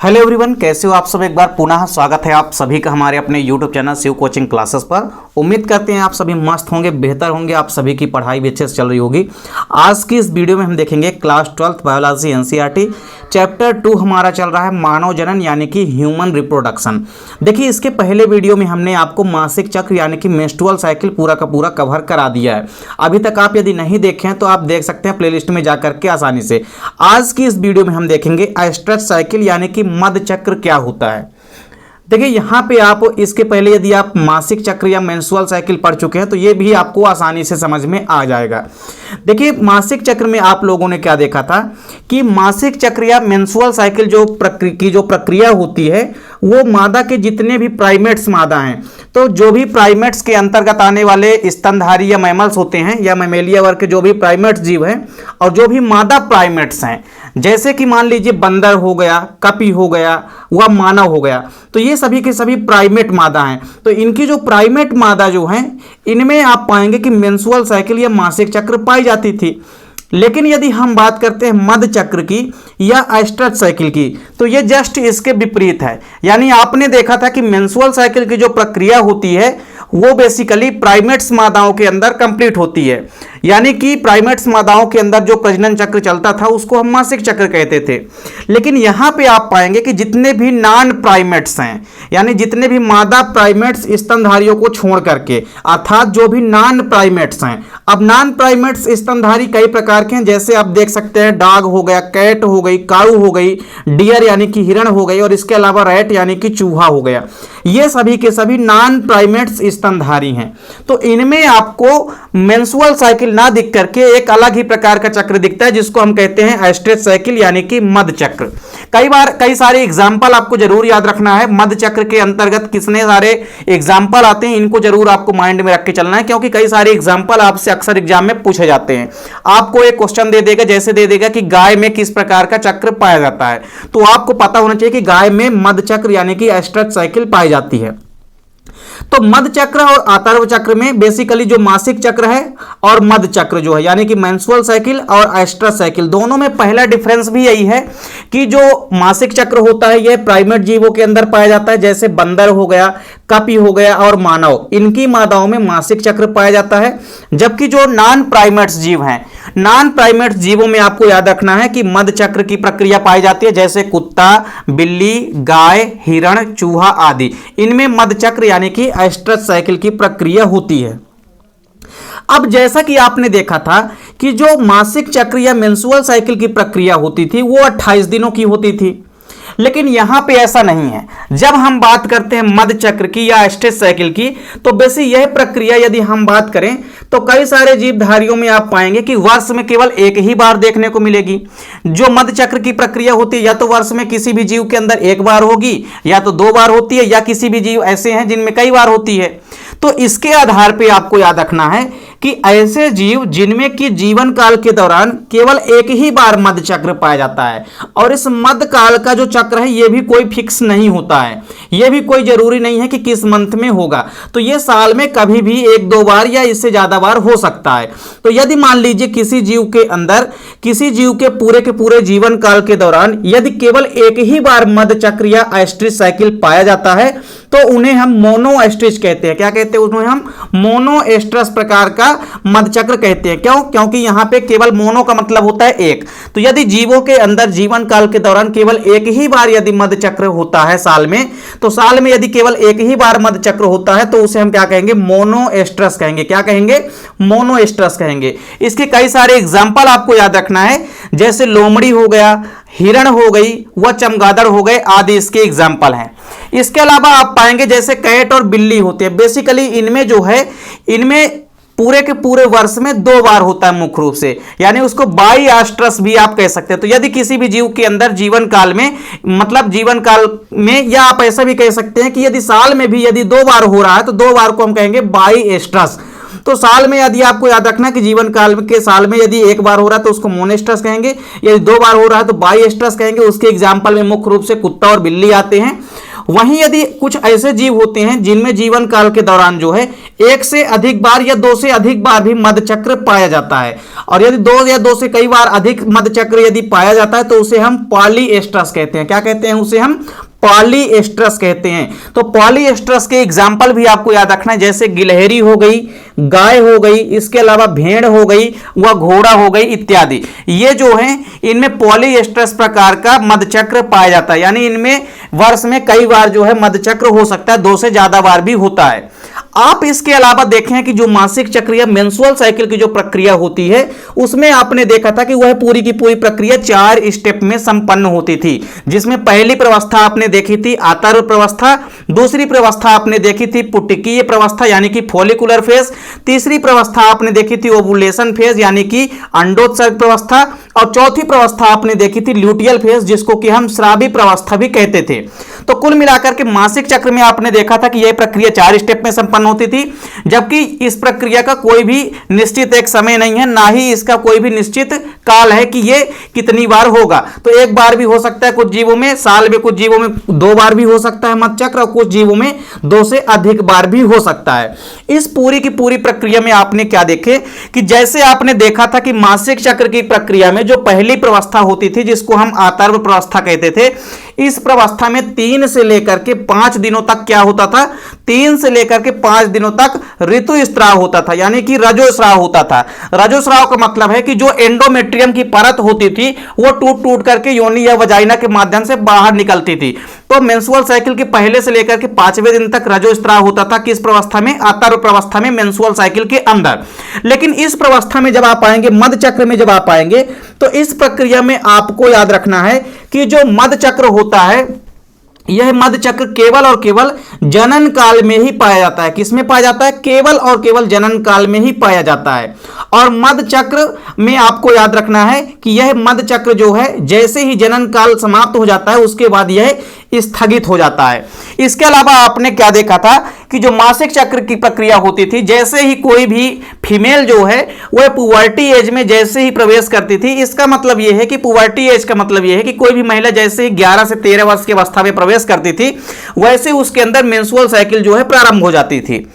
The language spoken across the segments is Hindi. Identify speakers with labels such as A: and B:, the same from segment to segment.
A: हेलो एवरीवन, कैसे हो आप सब। एक बार पुनः स्वागत है आप सभी का हमारे अपने YouTube channel Shiv coaching classes पर। उम्मीद करते हैं आप सभी मस्त होंगे, बेहतर होंगे, आप सभी की पढ़ाई भी अच्छे से चल रही होगी। आज की इस वीडियो में हम देखेंगे class 12th biology NCERT chapter 2 हमारा चल रहा है मानव जनन यानी कि ह्यूमन रिप्रोडक्शन। देखिए, इसके पहले वीडियो में हमने आपको मासिक चक्र यानी कि मेंस्ट्रुअल साइकिल पूरा का पूरा कवर करा दिया है। अभी तक आप यदि नहीं देखें हैं तो आप देख सकते हैं प्लेलिस्ट में जाकर के आसानी से। आज की इस वीडियो में हम देखेंगे एस्ट्रस साइकिल यानी कि मध्य चक्र क्या होता है। देखिए, यहाँ पे आप इसके पहले यदि आप मासिक चक्र या मेंस्ट्रुअल साइकिल पढ़ चुके हैं तो ये भी आपको आसानी से समझ में आ जाएगा। देखिए, मासिक चक्र में आप लोगों ने क्या देखा था कि मासिक चक्र या मेंस्ट्रुअल साइकिल जो प्रक्रिया होती है वो मादा के जितने भी प्राइमेट्स मादा हैं, तो जो भी प्राइमेट्स के अंतर्गत आने वाले स्तनधारी या मैमल्स होते हैं या मैमेलिया वर्ग के जो भी प्राइमेट्स जीव हैं और जो भी मादा प्राइमेट्स हैं, जैसे कि मान लीजिए बंदर हो गया, कपी हो गया, वह मानव हो गया, तो ये सभी के सभी प्राइमेट मादा हैं। तो इनकी जो प्राइमेट मादा जो हैं इनमें आप पाएंगे कि मेंस्ट्रुअल साइकिल या मासिक चक्र पाई जाती थी। लेकिन यदि हम बात करते हैं मध्य चक्र की या एस्ट्रस साइकिल की तो ये जस्ट इसके विपरीत है। यानी आपने देखा था कि मेंस्ट्रुअल साइकिल की जो प्रक्रिया होती है वो बेसिकली प्राइमेट्स मादाओं के अंदर कंप्लीट होती है। यानी कि प्राइमेट्स मादाओं के अंदर जो प्रजनन चक्र चलता था उसको हम मासिक चक्र कहते थे। लेकिन यहाँ पे आप पाएंगे कि जितने भी नॉन प्राइमेट्स हैं, यानी जितने भी मादा प्राइमेट्स स्तनधारियों को छोड़ करके, अर्थात जो भी नॉन प्राइमेट्स हैं। अब नॉन प्राइमेट्स स्तनधारी कई प्रकार के हैं, जैसे आप देख सकते हैं डॉग हो गया, कैट हो गई, काऊ हो गई, डियर यानी कि हिरण हो गई, और इसके अलावा रैट यानी कि चूहा हो गया। ये सभी के सभी नॉन प्राइमेट्स स्तनधारी हैं। तो इनमें आपको मेंस्ट्रुअल साइकिल ना दिख करके एक अलग ही प्रकार का चक्र दिखता है जिसको हम कहते हैं एस्ट्रस साइकिल यानी कि मध्य चक्र। कई सारे एग्जाम्पल आपको जरूर याद रखना है। मध्य चक्र के अंतर्गत कितने सारे एग्जाम्पल आते हैं इनको जरूर आपको माइंड में रख के चलना है, क्योंकि कई सारे एग्जाम्पल आपसे अक्सर एग्जाम में पूछे जाते हैं। आपको एक क्वेश्चन दे देगा, जैसे दे देगा कि गाय में किस प्रकार का चक्र पाया जाता है, तो आपको पता होना चाहिए कि गाय में मध्य चक्र यानी कि एस्ट्रस साइकिल पाई जाती है। तो मध्य चक्र और आतर्व चक्र में बेसिकली जो मासिक चक्र है और मध्य चक्र जो है यानी कि मेंस्ट्रुअल साइकिल और एस्ट्रस साइकिल, दोनों में पहला डिफरेंस भी यही है कि जो मासिक चक्र होता है यह प्राइमेट जीवों के अंदर पाया जाता है, जैसे बंदर हो गया, कपी हो गया और मानव, इनकी मादाओं में मासिक चक्र पाया जाता है। जबकि जो नॉन प्राइमेट्स जीव हैं, नॉन प्राइमेट्स जीवों में आपको याद रखना है कि मध्य चक्र की प्रक्रिया पाई जाती है, जैसे कुत्ता, बिल्ली, गाय, हिरण, चूहा आदि, इनमें मध्य चक्र यानी कि एस्ट्रस साइकिल की प्रक्रिया होती है। अब जैसा कि आपने देखा था कि जो मासिक चक्र या मेंस्ट्रुअल साइकिल की प्रक्रिया होती थी वो 28 दिनों की होती थी, लेकिन यहां पे ऐसा नहीं है। जब हम बात करते हैं मध्य चक्र की या एस्ट्रस साइकिल की तो वैसे यह प्रक्रिया यदि हम बात करें तो कई सारे जीवधारियों में आप पाएंगे कि वर्ष में केवल एक ही बार देखने को मिलेगी। जो मध्य चक्र की प्रक्रिया होती है या तो वर्ष में किसी भी जीव के अंदर एक बार होगी, या तो 2 बार होती है, या किसी भी जीव ऐसे हैं जिनमें कई बार होती है। तो इसके आधार पर आपको याद रखना है कि ऐसे जीव जिनमें कि जीवन काल के दौरान केवल एक ही बार मध्य चक्र पाया जाता है, और इस मध्य काल का जो चक्र है ये भी कोई फिक्स नहीं होता है, ये भी कोई जरूरी नहीं है कि किस मंथ में होगा। तो ये साल में कभी भी 1-2 बार या इससे ज्यादा बार हो सकता है। तो यदि मान लीजिए किसी जीव के अंदर, किसी जीव के पूरे जीवन काल के दौरान यदि केवल एक ही बार मध्य चक्र या एस्ट्रस साइकिल पाया जाता है तो उन्हें हम मोनो एस्ट्रस कहते हैं। क्या कहते हैं? उन्हें हम मोनो एस्ट्रस प्रकार का मध्य चक्र कहते हैं। क्यों? क्योंकि यहां पे केवल मोनो का मतलब होता है एक। तो यदि जीवों के अंदर जीवन काल के दौरान केवल एक ही बार यदि मध्य चक्र होता है साल में, तो साल में यदि केवल एक ही बार मध्य चक्र होता है तो उसे हम क्या कहेंगे? मोनो एस्ट्रस कहेंगे। क्या कहेंगे? मोनो एस्ट्रस कहेंगे। इसके कई सारे एग्जाम्पल आपको याद रखना है, जैसे लोमड़ी हो गया, हिरण हो गई, व चमगादड़ हो गए आदि इसके एग्जाम्पल हैं। इसके अलावा आप पाएंगे जैसे कैट और बिल्ली होते हैं। बेसिकली इनमें जो है, इनमें पूरे के पूरे वर्ष में 2 बार होता है मुख्य रूप से, यानी उसको बाई एस्ट्रस भी आप कह सकते हैं। तो यदि किसी भी जीव के अंदर जीवन काल में, मतलब जीवन काल में, या आप ऐसा भी कह सकते हैं कि यदि साल में भी यदि 2 बार हो रहा है तो 2 बार को हम कहेंगे बाई एस्ट्रस। तो साल में यदि आपको याद रखना है कि जीवन काल के साल में यदि 1 बार हो रहा है तो उसको मोनेस्ट्रस कहेंगे, यदि 2 बार हो रहा है तो बाई एस्ट्रस कहेंगे। उसके एग्जाम्पल में मुख्य रूप से कुत्ता और बिल्ली आते हैं। वहीं यदि कुछ ऐसे जीव होते हैं जिनमें जीवन काल के दौरान जो है एक से अधिक बार या दो से अधिक बार भी मधचक्र पाया जाता है, और यदि दो या दो से कई बार अधिक मधचक्र यदि पाया जाता है तो उसे हम पॉलीएस्ट्रस कहते हैं। क्या कहते हैं? उसे हम पॉलीएस्ट्रस कहते हैं। तो पॉलीएस्ट्रस के एग्जाम्पल भी आपको याद रखना है, जैसे गिलहरी हो गई, गाय हो गई, इसके अलावा भेड़ हो गई, व घोड़ा हो गई इत्यादि। ये जो है इनमें पॉलीएस्ट्रस प्रकार का मधचक्र पाया जाता है, यानी इनमें वर्ष में कई बार जो है मधचक्र हो सकता है, दो से ज्यादा बार भी होता है। आप इसके अलावा देखें कि जो मासिक चक्र या मेंस्ट्रुअल साइकिल की जो प्रक्रिया होती है उसमें आपने देखा था कि वह पूरी की पूरी प्रक्रिया 4 स्टेप में संपन्न होती थी, जिसमें पहली प्रवस्था आपने देखी थी आतर्व प्रवस्था, दूसरी प्रवस्था आपने देखी थी पुटकीय प्रवस्था यानी कि फॉलिकुलर फेज, तीसरी प्रवस्था आपने देखी थी ओवुलेशन फेज यानी कि अंडोत्सर्ग प्रवस्था, और चौथी प्रवस्था आपने देखी थी ल्यूटियल फेज जिसको कि हम स्रावी प्रवस्था भी कहते थे। तो कुल मिलाकर के मासिक चक्र में आपने देखा था कि यह प्रक्रिया 4 स्टेप में संपन्न होती थी, जबकि इस प्रक्रिया का कोई भी निश्चित एक समय नहीं है, ना ही इसका कोई भी निश्चित काल है कि यह कितनी बार होगा। तो एक बार भी हो सकता है कुछ जीवों में, साल में कुछ जीवों में 2 बार भी हो सकता है मधचक्र, और कुछ जीवों में 2 से अधिक बार भी हो सकता है। इस पूरी की पूरी प्रक्रिया में आपने क्या देखे कि जैसे आपने देखा था कि मासिक चक्र की प्रक्रिया में जो पहली प्रवस्था होती थी जिसको हम आतर्व प्रवस्था कहते थे, इस प्रवस्था में 3 से लेकर के 5 दिनों तक क्या होता था? 3 से लेकर के 5 दिनों तक ऋतुस्राव होता था, यानी कि रजोस्राव होता था। रजोस्राव का मतलब है कि जो एंडोमेट्रियम की परत होती थी वो टूट टूट करके योनि या वजाइना के माध्यम से बाहर निकलती थी। तो मेंस्ट्रुअल साइकिल के पहले से लेकर के 5वें दिन तक रजोस्राव होता था। किस प्रवस्था में? आतर्व प्रवस्था में, मेंस्ट्रुअल साइकिल के अंदर। लेकिन इस प्रवस्था में जब आप आएंगे, मधचक्र में जब आप आएंगे, तो इस प्रक्रिया में आपको याद रखना है कि जो मधचक्र होता है यह मधचक्र केवल और केवल जनन काल में ही पाया जाता है। किसमें पाया जाता है? केवल और केवल जनन काल में ही पाया जाता है। और मधचक्र में आपको याद रखना है कि यह मधचक्र जो है जैसे ही जनन काल समाप्त हो जाता है उसके बाद यह स्थगित हो जाता है। इसके अलावा आपने क्या देखा था कि जो मासिक चक्र की प्रक्रिया होती थी, जैसे ही कोई भी फीमेल जो है वह पुबर्टी एज में जैसे ही प्रवेश करती थी, इसका मतलब यह है कि पुबर्टी एज का मतलब यह है कि कोई भी महिला जैसे ही 11 से 13 वर्ष की अवस्था में प्रवेश करती थी वैसे उसके अंदर मेंस्ट्रुअल साइकिल जो है प्रारंभ हो जाती थी।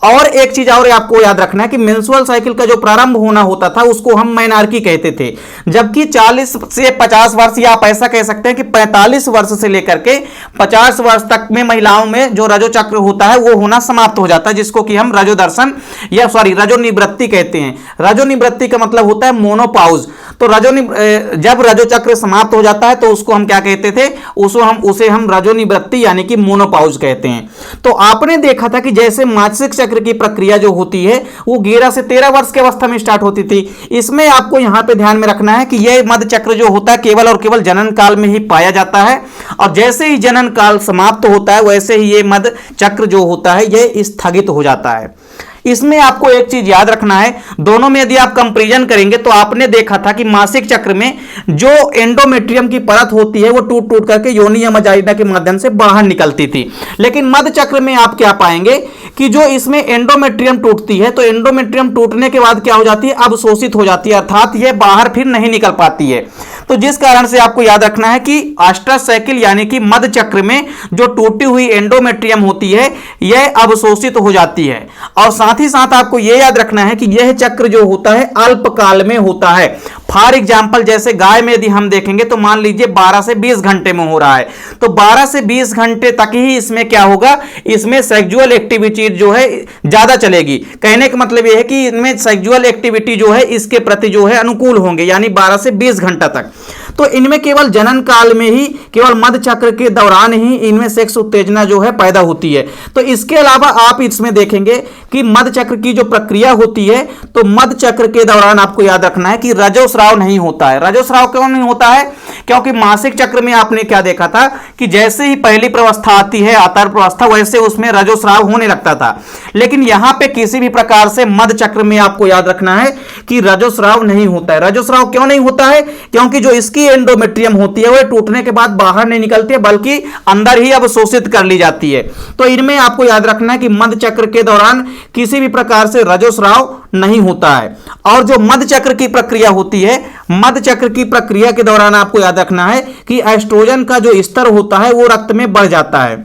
A: और एक चीज और आपको याद रखना है कि मेंस्ट्रुअल साइकिल का जो प्रारंभ होना होता था उसको हम मेनार्की कहते थे, जबकि 40 से 50 वर्ष या आप ऐसा कह सकते हैं कि 45 वर्ष से लेकर के 50 वर्ष तक में महिलाओं में जो रजो चक्र होता है वो होना समाप्त हो जाता है, जिसको कि हम रजो दर्शन या रजो निवृत्ति कहते हैं। रजो निवृत्ति का मतलब होता है मोनोपाउज। तो जब रजो चक्र समाप्त हो जाता है तो उसको हम क्या कहते थे? उसे हम रजो निवृत्ति यानी कि मोनोपाउज कहते हैं। तो आपने देखा था कि जैसे मासिक चक्र की प्रक्रिया जो होती है वो 11 से 13 वर्ष की अवस्था में स्टार्ट होती थी। इसमें आपको यहां पे ध्यान में रखना है कि यह मधचक्र जो होता है केवल और केवल जनन काल में ही पाया जाता है, और जैसे ही जनन काल समाप्त होता है वैसे ही यह मधचक्र जो होता है यह स्थगित हो जाता है। इसमें आपको एक चीज याद रखना है, दोनों में यदि आप कंपैरिजन करेंगे तो आपने देखा था कि मासिक चक्र में जो एंडोमेट्रियम की परत होती है वो टूट टूट करके योनि या वजाइना के माध्यम से बाहर निकलती थी। लेकिन मधचक्र में आप क्या पाएंगे कि जो इसमें एंडोमेट्रियम टूटती है तो एंडोमेट्रियम टूटने के बाद क्या हो जाती है? अवशोषित हो जाती है, अर्थात यह बाहर फिर नहीं निकल पाती है। तो जिस कारण से आपको याद रखना है कि आस्ट्रस साइकिल यानी कि मधचक्र में जो टूटी हुई एंडोमेट्रियम होती है यह अवशोषित हो जाती है। और साथ ही साथ आपको यह याद रखना है कि यह चक्र जो होता है अल्पकाल में होता है। फॉर एग्जाम्पल जैसे गाय में यदि हम देखेंगे तो मान लीजिए 12 से 20 घंटे में हो रहा है, तो 12 से 20 घंटे तक ही इसमें क्या होगा? इसमें सेक्सुअल एक्टिविटी जो है ज्यादा चलेगी। कहने का मतलब यह है कि इनमें सेक्सुअल एक्टिविटी जो है इसके प्रति जो है अनुकूल होंगे, यानी 12 से 20 घंटा तक। तो इनमें केवल जनन काल में ही, केवल मधचक्र के दौरान ही इनमें सेक्स उत्तेजना जो है पैदा होती है। तो इसके अलावा आप इसमें देखेंगे कि मधचक्र की जो प्रक्रिया होती है तो मधचक्र के दौरान आपको याद रखना है कि रजोस्राव नहीं होता है। रजोस्राव क्यों नहीं होता है? क्योंकि मासिक चक्र में आपने क्या देखा था कि जैसे ही पहली प्रवस्था आती है आतर्व प्रवस्था, वैसे उसमें रजोस्राव होने लगता था। लेकिन यहां पे किसी भी प्रकार से मधचक्र में आपको याद रखना है कि रजोस्राव नहीं होता है। रजोस्राव क्यों नहीं होता है? क्योंकि जो इसकी एंडोमेट्रियम होती है वह टूटने के बाद बाहर नहीं निकलती है बल्कि अंदर ही अवशोषित कर ली जाती है। तो इनमें आपको याद रखना है कि मधचक्र के दौरान किसी भी प्रकार से रजोस्राव नहीं होता है। और जो मधचक्र की प्रक्रिया होती है, मधचक्र की प्रक्रिया के दौरान आपको याद रखना है कि एस्ट्रोजन का जो स्तर होता है वो रक्त में बढ़ जाता है।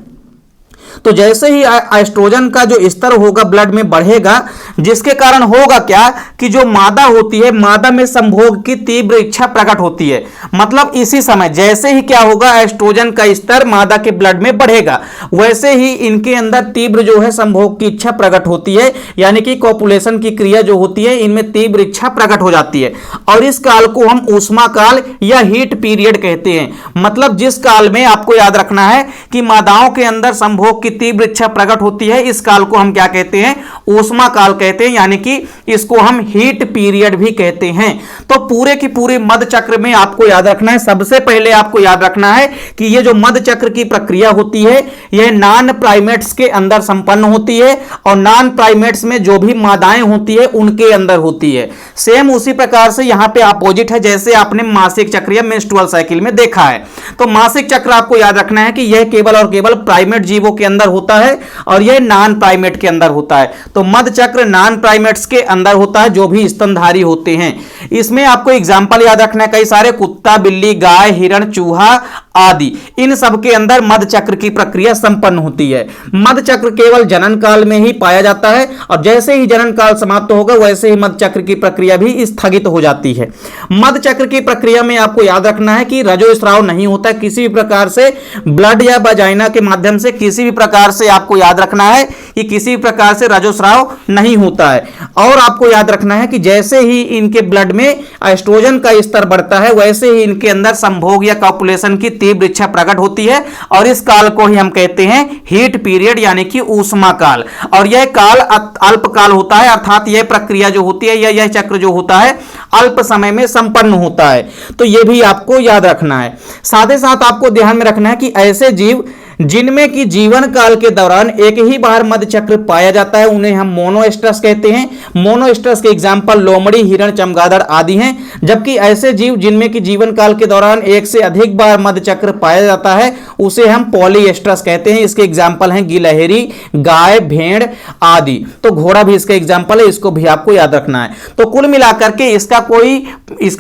A: तो जैसे ही एस्ट्रोजन का जो स्तर होगा ब्लड में बढ़ेगा, जिसके कारण होगा क्या कि जो मादा होती है, मादा में संभोग की तीव्र इच्छा प्रकट होती है। मतलब इसी समय जैसे ही क्या होगा, एस्ट्रोजन का स्तर मादा के ब्लड में बढ़ेगा, वैसे ही इनके अंदर तीव्र जो है संभोग की इच्छा प्रकट होती है, यानी कि कॉपुलेशन की क्रिया जो होती है इनमें तीव्र इच्छा प्रकट हो जाती है। और इस काल को हम ऊष्मा काल या हीट पीरियड कहते हैं। मतलब जिस काल में आपको याद रखना है कि मादाओं के अंदर संभोग की तीव्र इच्छा प्रकट होती है, इस काल को हम क्या कहते हैं, ऊष्मा काल कहते हैं, यानी कि इसको हम हीट पीरियड भी कहते हैं। तो पूरे की पूरे मध्य चक्र में आपको याद रखना है, सबसे पहले आपको याद रखना है कि ये जो मध्य चक्र की प्रक्रिया होती है यह नॉन प्राइमेट्स के अंदर संपन्न होती है, और नॉन प्राइमेट्स में जो भी मादाएं होती है उनके अंदर होती है। सेम उसी प्रकार से यहां पे अपोजिट है, जैसे आपने मासिक चक्र या मेंस्ट्रुअल साइकिल में देखा है। तो मासिक चक्र आपको याद रखना है कि यह केवल और केवल प्राइमेट जीवों के अंदर होता है और यह नॉन प्राइमेट के अंदर होता है। तो मध्य चक्र नॉन प्राइमेट्स के अंदर होता है, जो भी स्तनधारी होते हैं। इसमें आपको एग्जाम्पल याद रखना है, कई सारे कुत्ता, बिल्ली, गाय, हिरण, चूहा आदि, इन सब के अंदर मध्य चक्र की प्रक्रिया संपन्न होती है। मध्य चक्र केवल जनन काल में ही पाया जाता है, और जैसे ही जनन काल समाप्त होगा वैसे ही मध्य चक्र की प्रक्रिया भी स्थगित हो जाती है। मध्य चक्र की प्रक्रिया में आपको याद रखना है कि रजोस्राव नहीं होता, किसी भी प्रकार से ब्लड या वजाइना के माध्यम से किसी भी प्रकार से आपको याद रखना है कि किसी भी प्रकार से रजोस्राव नहीं होता है। और आपको याद रखना है कि जैसे ही इनके ब्लड में एस्ट्रोजन का स्तर बढ़ता है वैसे ही इनके अंदर संभोग या कॉपुलेशन की तीव्र इच्छा प्रकट होती है, और इस काल को ही हम कहते हैं हीट पीरियड यानी कि ऊष्मा काल। और यह काल अल्पकाल होता है, अर्थात यह प्रक्रिया जो होती है या यह चक्र जो होता है अल्प समय में संपन्न होता है। तो यह भी आपको याद रखना है। साथ ही साथ आपको ध्यान में रखना है कि ऐसे जीव जिनमें कि जीवन काल के दौरान एक ही बार मध्य चक्र पाया जाता है उन्हें हम मोनोस्ट्रस कहते हैं। मोनोस्ट्रस के एग्जाम्पल लोमड़ी, हिरण, चमगादड़ आदि हैं। जबकि ऐसे जीव जिनमें कि जीवन काल के दौरान एक से अधिक बार मध्य चक्र पाया जाता है उसे हम पॉलीएस्ट्रस कहते हैं। इसके एग्जाम्पल हैं गिलहरी, गाय, भेड़ आदि। तो घोड़ा भी इसका एग्जाम्पल है, इसको भी आपको याद रखना है। तो कुल मिलाकर के इसका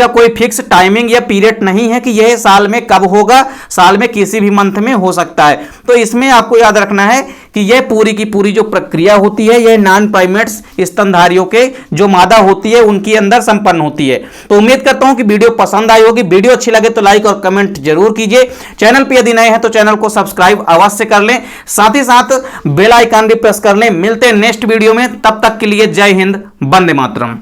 A: कोई फिक्स टाइमिंग या पीरियड नहीं है कि यह साल में कब होगा, साल में किसी भी मंथ में हो सकता है। तो इसमें आपको याद रखना है कि यह पूरी की पूरी जो प्रक्रिया होती है यह नॉन प्राइमेट्स स्तनधारियों के जो मादा होती है उनके अंदर संपन्न होती है। तो उम्मीद करता हूं कि वीडियो पसंद आई होगी। वीडियो अच्छी लगे तो लाइक और कमेंट जरूर कीजिए। चैनल पर यदि नए हैं तो चैनल को सब्सक्राइब अवश्य कर लें, साथ ही साथ बेल आइकन भी प्रेस कर लें। मिलते हैं नेक्स्ट वीडियो में, तब तक के लिए जय हिंद, वंदे मातरम।